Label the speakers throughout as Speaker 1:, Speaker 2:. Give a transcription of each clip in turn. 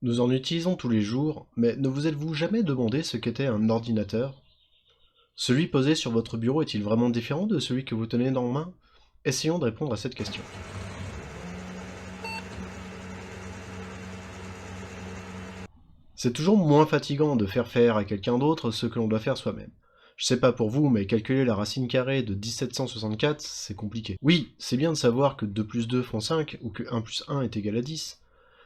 Speaker 1: Nous en utilisons tous les jours, mais ne vous êtes-vous jamais demandé ce qu'était un ordinateur? Celui posé sur votre bureau est-il vraiment différent de celui que vous tenez dans la main? Essayons de répondre à cette question. C'est toujours moins fatigant de faire à quelqu'un d'autre ce que l'on doit faire soi-même. Je sais pas pour vous, mais calculer la racine carrée de 1764, c'est compliqué. Oui, c'est bien de savoir que 2 plus 2 font 5, ou que 1 plus 1 est égal à 10,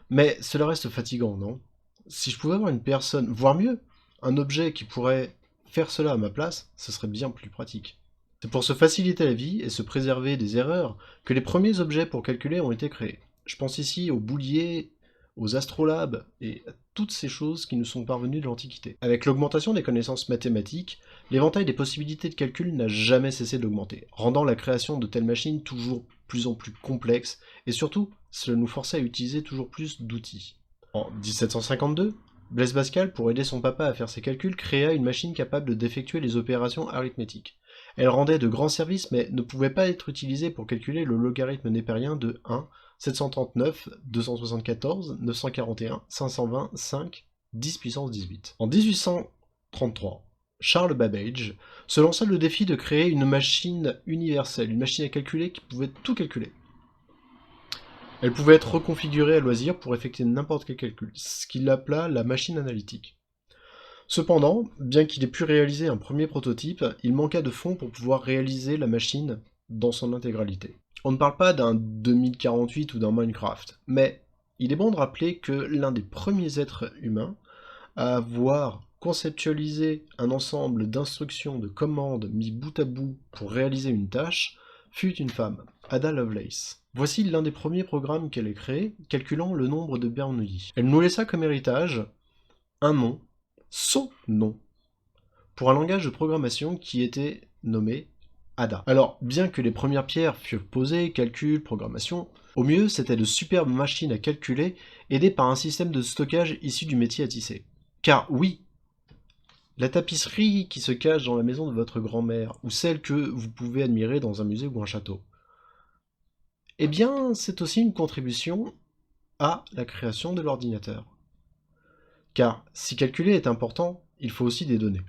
Speaker 1: mais cela reste fatigant, non? Si je pouvais avoir une personne, voire mieux, un objet qui pourrait faire cela à ma place, ce serait bien plus pratique. C'est pour se faciliter la vie et se préserver des erreurs que les premiers objets pour calculer ont été créés. Je pense ici aux bouliers, aux astrolabes et à toutes ces choses qui nous sont parvenues de l'Antiquité. Avec l'augmentation des connaissances mathématiques, l'éventail des possibilités de calcul n'a jamais cessé d'augmenter, rendant la création de telles machines toujours plus en plus complexe, et surtout, cela nous forçait à utiliser toujours plus d'outils. En 1752, Blaise Pascal, pour aider son papa à faire ses calculs, créa une machine capable d'effectuer les opérations arithmétiques. Elle rendait de grands services, mais ne pouvait pas être utilisée pour calculer le logarithme népérien de 1, 739, 274, 941, 520, 5, 10 puissance 18. En 1833, Charles Babbage se lança le défi de créer une machine universelle, une machine à calculer qui pouvait tout calculer. Elle pouvait être reconfigurée à loisir pour effectuer n'importe quel calcul, ce qu'il appela la machine analytique. Cependant, bien qu'il ait pu réaliser un premier prototype, il manqua de fonds pour pouvoir réaliser la machine dans son intégralité. On ne parle pas d'un 2048 ou d'un Minecraft, mais il est bon de rappeler que l'un des premiers êtres humains à avoir conceptualisé un ensemble d'instructions, de commandes mis bout à bout pour réaliser une tâche fut une femme, Ada Lovelace. Voici l'un des premiers programmes qu'elle ait créé, calculant le nombre de Bernoulli. Elle nous laissa comme héritage un nom, son nom, pour un langage de programmation qui était nommé Ada. Alors, bien que les premières pierres furent posées, calcul, programmation, au mieux c'était de superbes machines à calculer, aidées par un système de stockage issu du métier à tisser. Car oui, la tapisserie qui se cache dans la maison de votre grand-mère, ou celle que vous pouvez admirer dans un musée ou un château, eh bien, c'est aussi une contribution à la création de l'ordinateur. Car si calculer est important, il faut aussi des données.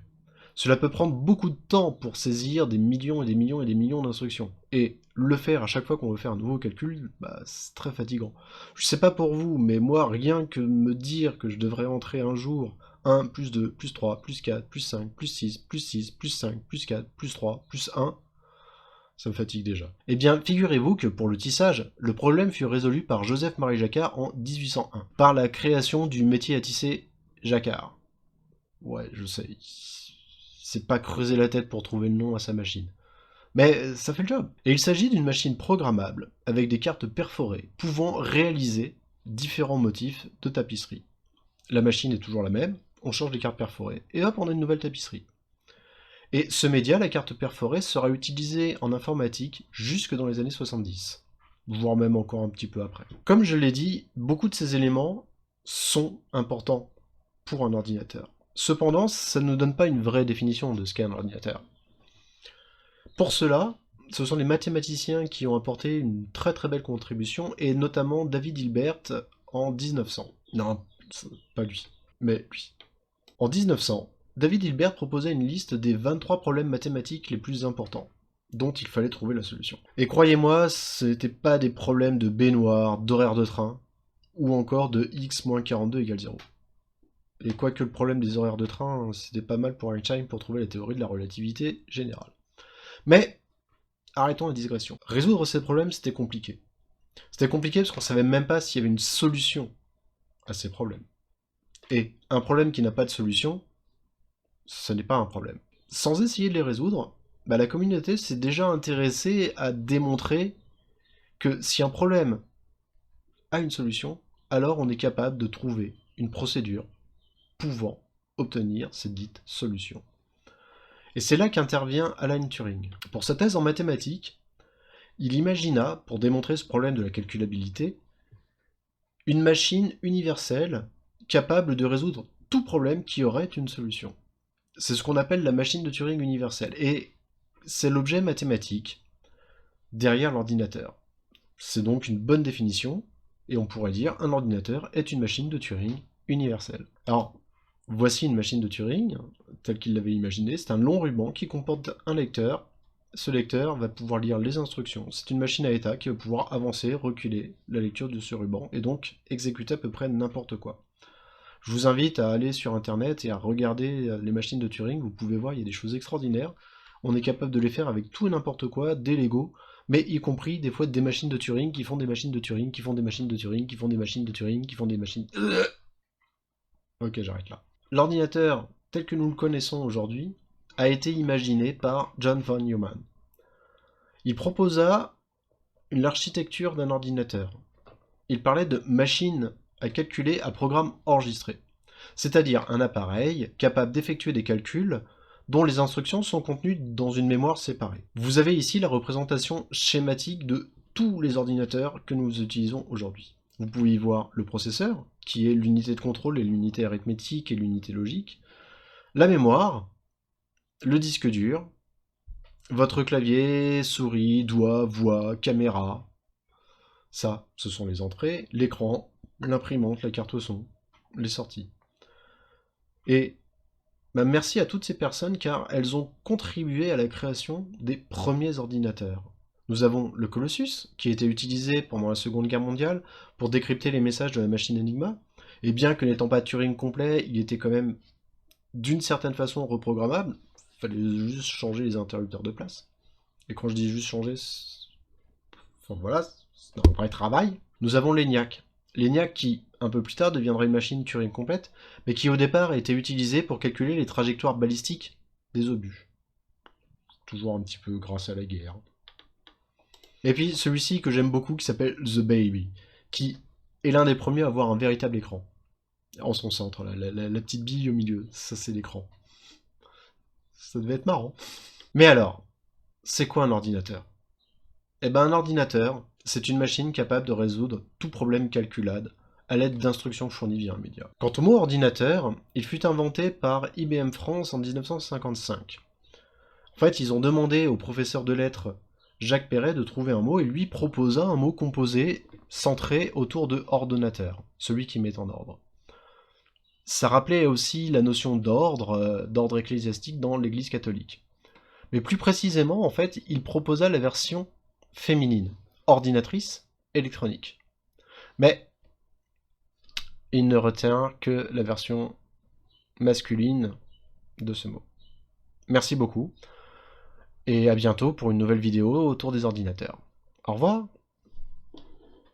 Speaker 1: Cela peut prendre beaucoup de temps pour saisir des millions et des millions et des millions d'instructions. Et le faire à chaque fois qu'on veut faire un nouveau calcul, c'est très fatigant. Je sais pas pour vous, mais moi, rien que me dire que je devrais entrer un jour 1, plus 2, plus 3, plus 4, plus 5, plus 6, plus 6, plus 5, plus 4, plus 3, plus 1, ça me fatigue déjà. Eh bien, figurez-vous que pour le tissage, le problème fut résolu par Joseph-Marie Jacquard en 1801, par la création du métier à tisser Jacquard. Ouais, je sais, c'est pas creuser la tête pour trouver le nom à sa machine. Mais ça fait le job. Et il s'agit d'une machine programmable, avec des cartes perforées, pouvant réaliser différents motifs de tapisserie. La machine est toujours la même, on change les cartes perforées, et hop, on a une nouvelle tapisserie. Et ce média, la carte perforée, sera utilisé en informatique jusque dans les années 70, voire même encore un petit peu après. Comme je l'ai dit, beaucoup de ces éléments sont importants pour un ordinateur. Cependant, ça ne nous donne pas une vraie définition de ce qu'est un ordinateur. Pour cela, ce sont les mathématiciens qui ont apporté une très très belle contribution, et notamment David Hilbert en 1900. Non, pas lui, mais lui. En 1900, David Hilbert proposait une liste des 23 problèmes mathématiques les plus importants, dont il fallait trouver la solution. Et croyez-moi, ce n'étaient pas des problèmes de baignoire, d'horaire de train, ou encore de x moins 42 égale 0. Et quoique le problème des horaires de train, c'était pas mal pour Einstein pour trouver la théorie de la relativité générale. Mais, arrêtons la digression. Résoudre ces problèmes, c'était compliqué. C'était compliqué parce qu'on savait même pas s'il y avait une solution à ces problèmes. Et un problème qui n'a pas de solution, ce n'est pas un problème. Sans essayer de les résoudre, la communauté s'est déjà intéressée à démontrer que si un problème a une solution, alors on est capable de trouver une procédure pouvant obtenir cette dite solution. Et c'est là qu'intervient Alan Turing. Pour sa thèse en mathématiques, il imagina, pour démontrer ce problème de la calculabilité, une machine universelle capable de résoudre tout problème qui aurait une solution. C'est ce qu'on appelle la machine de Turing universelle, et c'est l'objet mathématique derrière l'ordinateur. C'est donc une bonne définition, et on pourrait dire un ordinateur est une machine de Turing universelle. Alors, voici une machine de Turing, telle qu'il l'avait imaginée. C'est un long ruban qui comporte un lecteur. Ce lecteur va pouvoir lire les instructions. C'est une machine à état qui va pouvoir avancer, reculer la lecture de ce ruban, et donc exécuter à peu près n'importe quoi. Je vous invite à aller sur internet et à regarder les machines de Turing, vous pouvez voir, il y a des choses extraordinaires. On est capable de les faire avec tout et n'importe quoi, des Lego, mais y compris des fois des machines de Turing qui font des machines de Turing, qui font des machines de Turing, qui font des machines de Turing, qui font des machines... Ok, j'arrête là. L'ordinateur, tel que nous le connaissons aujourd'hui, a été imaginé par John von Neumann. Il proposa l'architecture d'un ordinateur. Il parlait de machine à calculer à programme enregistré, c'est-à-dire un appareil capable d'effectuer des calculs dont les instructions sont contenues dans une mémoire séparée. Vous avez ici la représentation schématique de tous les ordinateurs que nous utilisons aujourd'hui. Vous pouvez y voir le processeur, qui est l'unité de contrôle et l'unité arithmétique et l'unité logique, la mémoire, le disque dur, votre clavier, souris, doigt, voix, caméra. Ça, ce sont les entrées, l'écran, l'imprimante, la carte son, les sorties. Et merci à toutes ces personnes car elles ont contribué à la création des premiers ordinateurs. Nous avons le Colossus, qui a été utilisé pendant la Seconde Guerre mondiale pour décrypter les messages de la machine Enigma, et bien que n'étant pas Turing complet, il était quand même d'une certaine façon reprogrammable, il fallait juste changer les interrupteurs de place. Et quand je dis juste changer, enfin voilà, c'est un vrai travail. Nous avons l'ENIAC. L'ENIAC qui, un peu plus tard, deviendra une machine Turing complète, mais qui au départ a été utilisée pour calculer les trajectoires balistiques des obus. Toujours un petit peu grâce à la guerre. Et puis celui-ci que j'aime beaucoup qui s'appelle The Baby, qui est l'un des premiers à avoir un véritable écran. En son centre, la petite bille au milieu, ça c'est l'écran. Ça devait être marrant. Mais alors, c'est quoi un ordinateur? Eh ben un ordinateur, c'est une machine capable de résoudre tout problème calculable à l'aide d'instructions fournies via un média. Quant au mot ordinateur, il fut inventé par IBM France en 1955. En fait, ils ont demandé au professeur de lettres Jacques Perret de trouver un mot et lui proposa un mot composé centré autour de ordonnateur, celui qui met en ordre. Ça rappelait aussi la notion d'ordre ecclésiastique dans l'Église catholique. Mais plus précisément, en fait, il proposa la version féminine, ordinatrice électronique. Mais il ne retient que la version masculine de ce mot. Merci beaucoup, et à bientôt pour une nouvelle vidéo autour des ordinateurs. Au revoir!